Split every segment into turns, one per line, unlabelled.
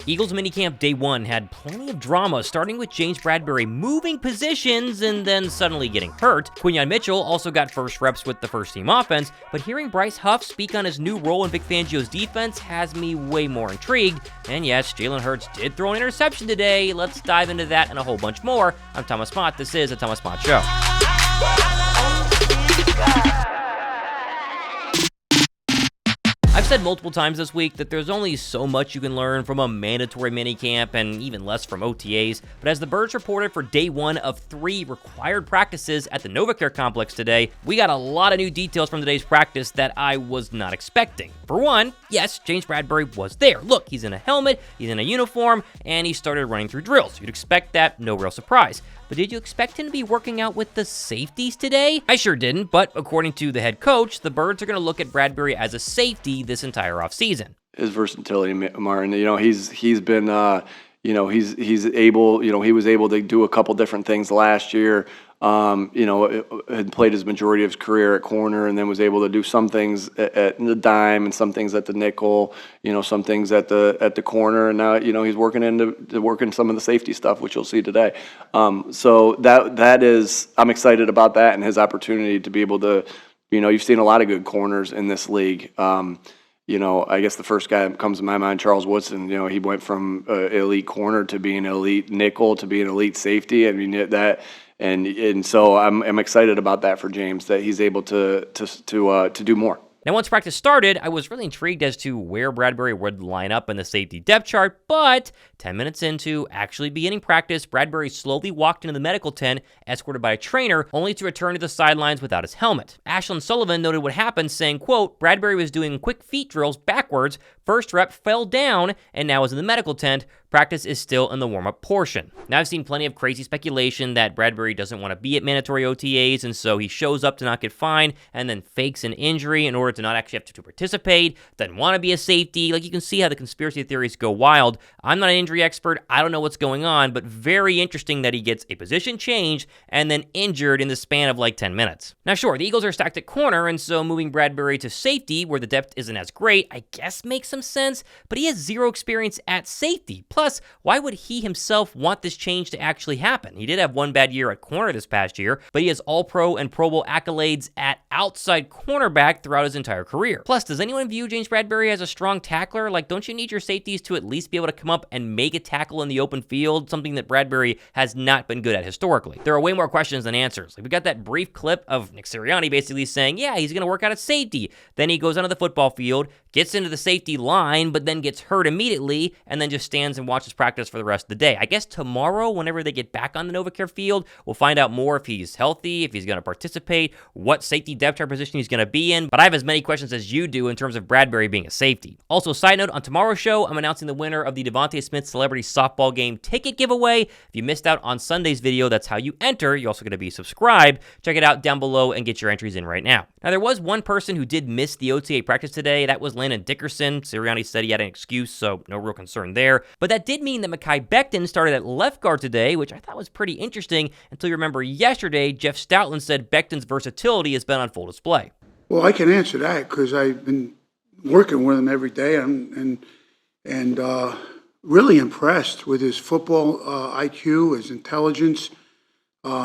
Eagles minicamp day one had plenty of drama, starting with James Bradberry moving positions and then suddenly getting hurt. Quinyon Mitchell also got first reps with the first-team offense, but hearing Bryce Huff speak on his new role in Vic Fangio's defense has me way more intrigued. And yes, Jalen Hurts did throw an interception today. Let's dive into that and a whole bunch more. I'm Thomas Mott. This is the Thomas Mott Show. I've said multiple times this week that there's only so much you can learn from a mandatory minicamp and even less from OTAs, but as the Birds reported for day one of 3 required practices at the NovaCare complex today, we got a lot of new details from today's practice that I was not expecting. For one, yes, James Bradberry was there. Look, he's in a helmet, he's in a uniform, and he started running through drills. You'd expect that, no real surprise. But did you expect him to be working out with the safeties today? I sure didn't, but according to the head coach, the Birds are going to look at Bradberry as a safety this entire offseason.
His versatility, Martin, he's been, he's able, he was able to do a couple different things last year. Had played his majority of his career at corner and then was able to do some things at the dime and some things at the nickel, some things at the corner. And now, he's working some of the safety stuff, which you'll see today. So that is, I'm excited about that and his opportunity to be able to, you've seen a lot of good corners in this league. I guess the first guy that comes to my mind, Charles Woodson, he went from elite corner to being an elite nickel to being an elite safety. I mean, that. And so I'm excited about that for James, that he's able to do more.
Now, once practice started, I was really intrigued as to where Bradberry would line up in the safety depth chart, but 10 minutes into actually beginning practice, Bradberry slowly walked into the medical tent, escorted by a trainer, only to return to the sidelines without his helmet. Ashlyn Sullivan noted what happened, saying, quote, Bradberry was doing quick feet drills backwards, first rep fell down, and now is in the medical tent. Practice is still in the warm-up portion. Now, I've seen plenty of crazy speculation that Bradberry doesn't want to be at mandatory OTAs, and so he shows up to not get fined and then fakes an injury in order to not actually have to participate, doesn't want to be a safety. Like, you can see how the conspiracy theories go wild. I'm not an injury expert. I don't know what's going on, but very interesting that he gets a position change and then injured in the span of like 10 minutes. Now, sure, the Eagles are stacked at corner, and so moving Bradberry to safety, where the depth isn't as great, I guess makes some sense, but he has zero experience at safety. Plus, why would he himself want this change to actually happen? He did have one bad year at corner this past year, but he has All-Pro and Pro Bowl accolades at outside cornerback throughout his entire career. Plus, does anyone view James Bradberry as a strong tackler? Like, don't you need your safeties to at least be able to come up and make a tackle in the open field, something that Bradberry has not been good at historically? There are way more questions than answers. Like, we got that brief clip of Nick Sirianni basically saying, yeah, he's going to work out at safety. Then he goes onto the football field, gets into the safety line, but then gets hurt immediately, and then just stands and watches practice for the rest of the day. I guess tomorrow, whenever they get back on the NovaCare field, we'll find out more if he's healthy, if he's going to participate, what safety depth chart position he's going to be in, but I have as many questions as you do in terms of Bradberry being a safety. Also, side note, on tomorrow's show, I'm announcing the winner of the DeVonta Smith Celebrity Softball Game ticket giveaway. If you missed out on Sunday's video, that's how you enter. You're also going to be subscribed. Check it out down below and get your entries in right now. Now, there was one person who did miss the OTA practice today. That was Landon Dickerson. Sirianni said he had an excuse, so no real concern there. But that did mean that Mekhi Becton started at left guard today, which I thought was pretty interesting until you remember yesterday, Jeff Stoutland said Becton's versatility has been on full display.
Well, I can answer that because I've been working with him every day and really impressed with his football IQ, his intelligence,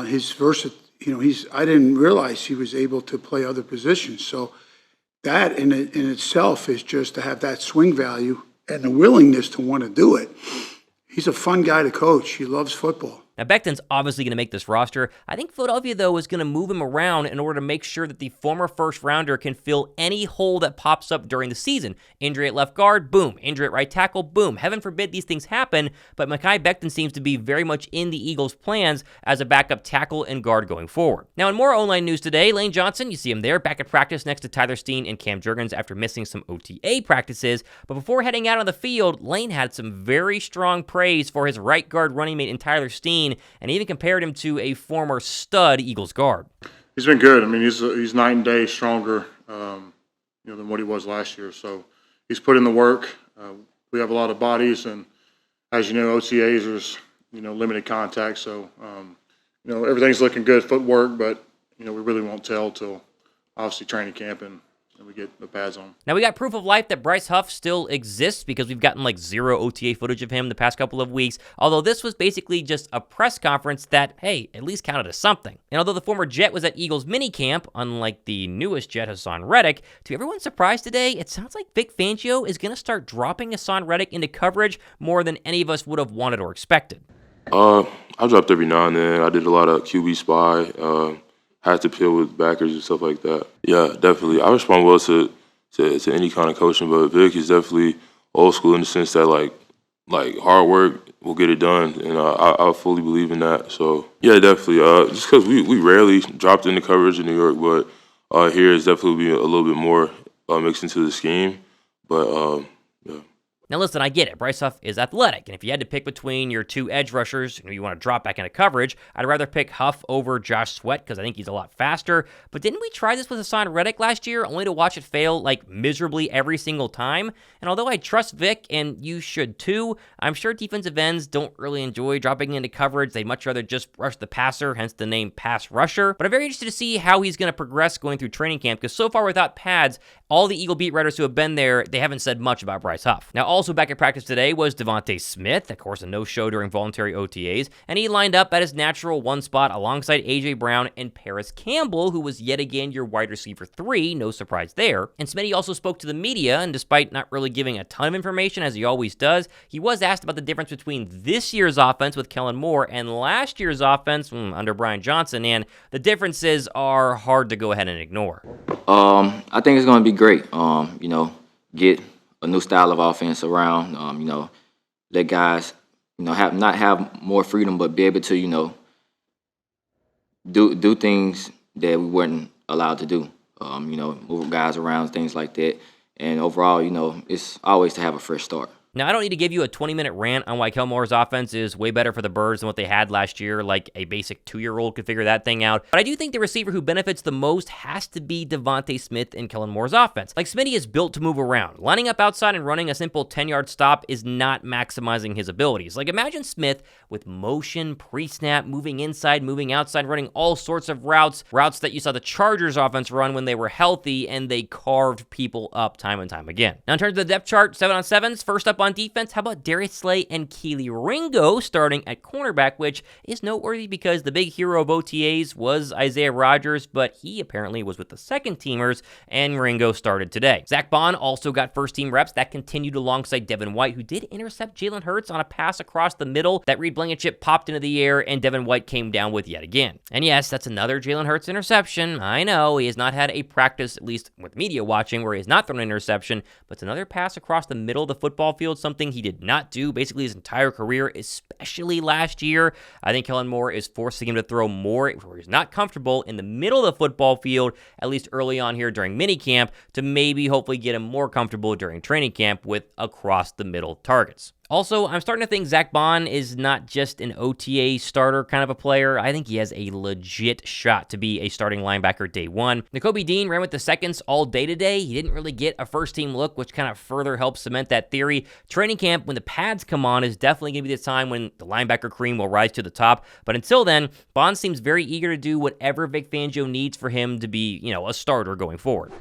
his versatility. I didn't realize he was able to play other positions. So that in itself is just to have that swing value and the willingness to want to do it. He's a fun guy to coach. He loves football.
Now, Becton's obviously going to make this roster. I think Philadelphia, though, is going to move him around in order to make sure that the former first-rounder can fill any hole that pops up during the season. Injury at left guard, boom. Injury at right tackle, boom. Heaven forbid these things happen, but Mekhi Becton seems to be very much in the Eagles' plans as a backup tackle and guard going forward. Now, in more online news today, Lane Johnson, you see him there, back at practice next to Tyler Steen and Cam Jurgens after missing some OTA practices. But before heading out on the field, Lane had some very strong praise for his right guard running mate in Tyler Steen, and even compared him to a former stud Eagles guard.
He's been good. I mean, he's night and day stronger, than what he was last year. So he's put in the work. We have a lot of bodies, and as you know, OTAs there's limited contact. So everything's looking good, footwork, but we really won't tell till obviously training camp and we to get the pads on.
Now, we got proof of life that Bryce Huff still exists because we've gotten like 0 OTA footage of him the past couple of weeks, although this was basically just a press conference that, hey, at least counted as something. And although the former Jet was at Eagles minicamp, unlike the newest Jet, Hassan Reddick, to everyone's surprise today, it sounds like Vic Fangio is going to start dropping Hassan Reddick into coverage more than any of us would have wanted or expected.
I dropped every now and then. I did a lot of QB spy, had to peel with backers and stuff like that. Yeah, definitely. I respond well to any kind of coaching, but Vic is definitely old school in the sense that like hard work will get it done, and I fully believe in that. So yeah, definitely. Just because we rarely dropped into coverage in New York, but here is definitely a little bit more mixed into the scheme. But yeah.
Now listen, I get it. Bryce Huff is athletic, and if you had to pick between your two edge rushers who you want to drop back into coverage, I'd rather pick Huff over Josh Sweat because I think he's a lot faster. But didn't we try this with Hassan Reddick last year, only to watch it fail like miserably every single time? And although I trust Vic, and you should too, I'm sure defensive ends don't really enjoy dropping into coverage. They'd much rather just rush the passer, hence the name pass rusher. But I'm very interested to see how he's going to progress going through training camp, because so far without pads, all the Eagle beat writers who have been there, they haven't said much about Bryce Huff. Now, also back at practice today was DeVonta Smith, of course, a no-show during voluntary OTAs, and he lined up at his natural one spot alongside A.J. Brown and Paris Campbell, who was yet again your wide receiver 3, no surprise there. And Smitty also spoke to the media, and despite not really giving a ton of information, as he always does, he was asked about the difference between this year's offense with Kellen Moore and last year's offense under Brian Johnson, and the differences are hard to go ahead and ignore.
I think it's going to be great. Get a new style of offense around. Let guys, not have more freedom, but be able to, do things that we weren't allowed to do. Move guys around, things like that. And overall, it's always to have a fresh start.
Now, I don't need to give you a 20-minute rant on why Kellen Moore's offense is way better for the Birds than what they had last year, like a basic 2-year-old could figure that thing out. But I do think the receiver who benefits the most has to be DeVonta Smith in Kellen Moore's offense. Like, Smitty is built to move around. Lining up outside and running a simple 10-yard stop is not maximizing his abilities. Like, imagine Smith with motion, pre-snap, moving inside, moving outside, running all sorts of routes that you saw the Chargers offense run when they were healthy, and they carved people up time and time again. Now, in terms of the depth chart, 7-on-7s, first up on defense, how about Darius Slay and Keely Ringo starting at cornerback, which is noteworthy because the big hero of OTAs was Isaiah Rodgers, but he apparently was with the second teamers, and Ringo started today. Zach Baun also got first team reps. That continued alongside Devin White, who did intercept Jalen Hurts on a pass across the middle that Reed Blankenship popped into the air, and Devin White came down with yet again. And yes, that's another Jalen Hurts interception. I know he has not had a practice, at least with media watching, where he has not thrown an interception, but it's another pass across the middle of the football field, something he did not do basically his entire career, especially last year. I think Kellen Moore is forcing him to throw more where he's not comfortable in the middle of the football field, at least early on here during minicamp, to maybe hopefully get him more comfortable during training camp with across the middle targets. Also, I'm starting to think Zach Baun is not just an OTA starter kind of a player. I think he has a legit shot to be a starting linebacker day one. Nakobe Dean ran with the seconds all day today. He didn't really get a first-team look, which kind of further helps cement that theory. Training camp, when the pads come on, is definitely going to be the time when the linebacker cream will rise to the top. But until then, Baun seems very eager to do whatever Vic Fangio needs for him to be, a starter going forward.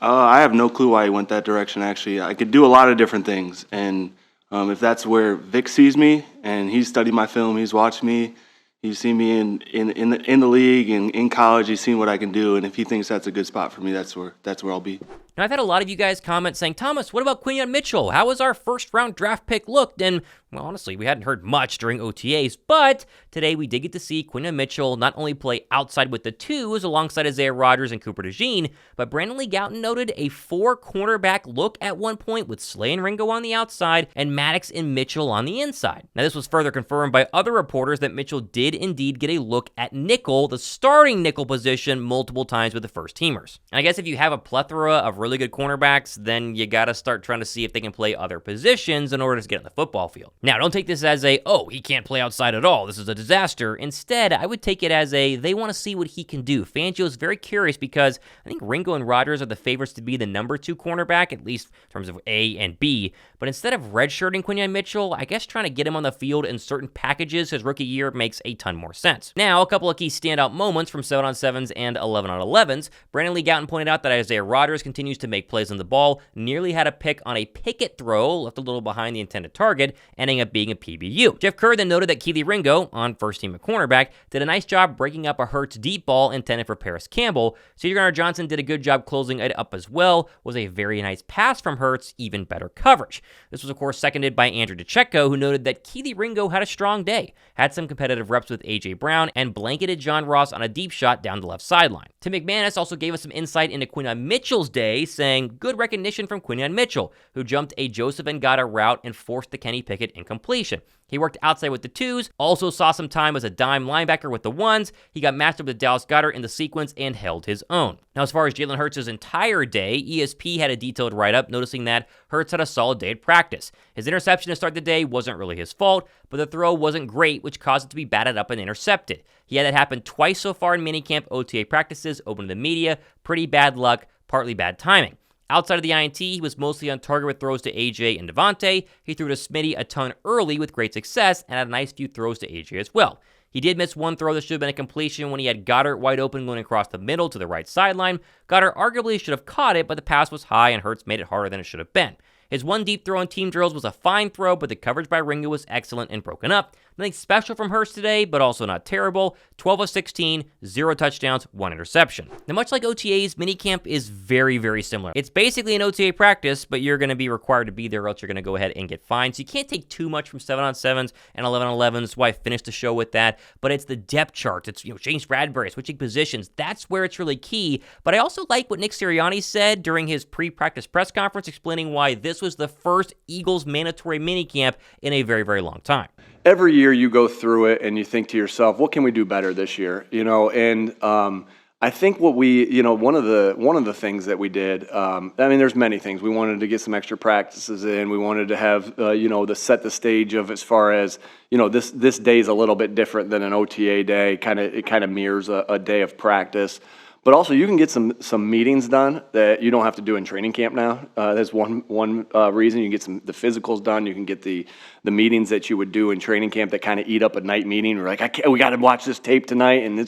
I have no clue why he went that direction, actually. I could do a lot of different things, and if that's where Vic sees me, and he's studied my film, he's watched me, he's seen me in the league and in college, he's seen what I can do, and if he thinks that's a good spot for me, that's where I'll be.
Now, I've had a lot of you guys comment saying, Thomas, what about Quinyon Mitchell? How has our first-round draft pick looked? And, well, honestly, we hadn't heard much during OTAs, but today we did get to see Quinyon Mitchell not only play outside with the twos alongside Isaiah Rodgers and Cooper Dejean, but Brandon Lee Gowton noted a 4-cornerback look at one point with Slay and Ringo on the outside and Maddox and Mitchell on the inside. Now, this was further confirmed by other reporters that Mitchell did indeed get a look at nickel, the starting nickel position, multiple times with the first-teamers. And I guess if you have a plethora of really good cornerbacks, then you got to start trying to see if they can play other positions in order to get on the football field. Now, don't take this as he can't play outside at all, this is a disaster. Instead, I would take it as they want to see what he can do. Fangio is very curious because I think Ringo and Rodgers are the favorites to be the number 2 cornerback, at least in terms of A and B. But instead of redshirting Quinyon Mitchell, I guess trying to get him on the field in certain packages his rookie year makes a ton more sense. Now, a couple of key standout moments from 7-on-7s and 11-on-11s. Brandon Lee Gowton pointed out that Isaiah Rodgers continues to make plays on the ball, nearly had a pick on a picket throw, left a little behind the intended target, ending up being a PBU. Jeff Kerr then noted that Keely Ringo, on first team at cornerback, did a nice job breaking up a Hurts deep ball intended for Paris Campbell. C.J. Gardner-Johnson did a good job closing it up as well, was a very nice pass from Hurts, even better coverage. This was, of course, seconded by Andrew DeChetco, who noted that Keely Ringo had a strong day, had some competitive reps with A.J. Brown, and blanketed John Ross on a deep shot down the left sideline. Tim McManus also gave us some insight into Quinyon Mitchell's day, saying good recognition from Quinyon Mitchell, who jumped a Joseph Ngata route and forced the Kenny Pickett incompletion. He worked outside with the 2s, also saw some time as a dime linebacker with the 1s. He got matched up with Dallas Goedert in the sequence and held his own. Now, as far as Jalen Hurts' entire day, ESP had a detailed write-up noticing that Hurts had a solid day at practice. His interception to start the day wasn't really his fault, but the throw wasn't great, which caused it to be batted up and intercepted. He had that happen twice so far in minicamp OTA practices, open to the media. Pretty bad luck, partly bad timing. Outside of the INT, he was mostly on target with throws to AJ and DeVonta. He threw to Smitty a ton early with great success and had a nice few throws to AJ as well. He did miss one throw that should have been a completion when he had Goedert wide open going across the middle to the right sideline. Goedert arguably should have caught it, but the pass was high and Hurts made it harder than it should have been. His one deep throw on team drills was a fine throw, but the coverage by Ringo was excellent and broken up. Nothing special from Hurts today, but also not terrible. 12 of 16, 0 touchdowns, 1 interception. Now, much like OTAs, minicamp is very, very similar. It's basically an OTA practice, but you're going to be required to be there or else you're going to go ahead and get fined. So you can't take too much from 7-on-7s and 11-on-11s. That's why I finished the show with that. But it's the depth charts. It's James Bradberry switching positions. That's where it's really key. But I also like what Nick Sirianni said during his pre-practice press conference, explaining why this was the first Eagles mandatory minicamp in a very, very long time.
Every year you go through it and you think to yourself, what can we do better this year? And I think what we, one of the things that we did, there's many things. We wanted to get some extra practices in. We wanted to have, to set the stage of as far as, this day is a little bit different than an OTA day. It kind of mirrors a day of practice. But also, you can get some meetings done that you don't have to do in training camp now. That's one reason. You can get the physicals done. You can get the meetings that you would do in training camp that kind of eat up a night meeting. We're like, we got to watch this tape tonight, and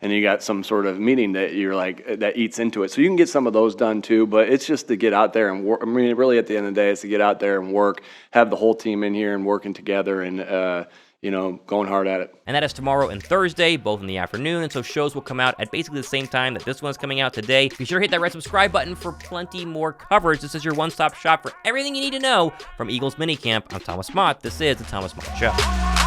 and you got some sort of meeting that you're like that eats into it. So you can get some of those done too. But it's just to get out there and work. I mean, really, at the end of the day, it's to get out there and work, have the whole team in here and working together and. Going hard at it.
And that is tomorrow and Thursday, both in the afternoon, and so shows will come out at basically the same time that this one's coming out today. Be sure to hit that red subscribe button for plenty more coverage. This is your one-stop shop for everything you need to know from Eagles Minicamp. I'm Thomas Mott. This is the Thomas Mott Show.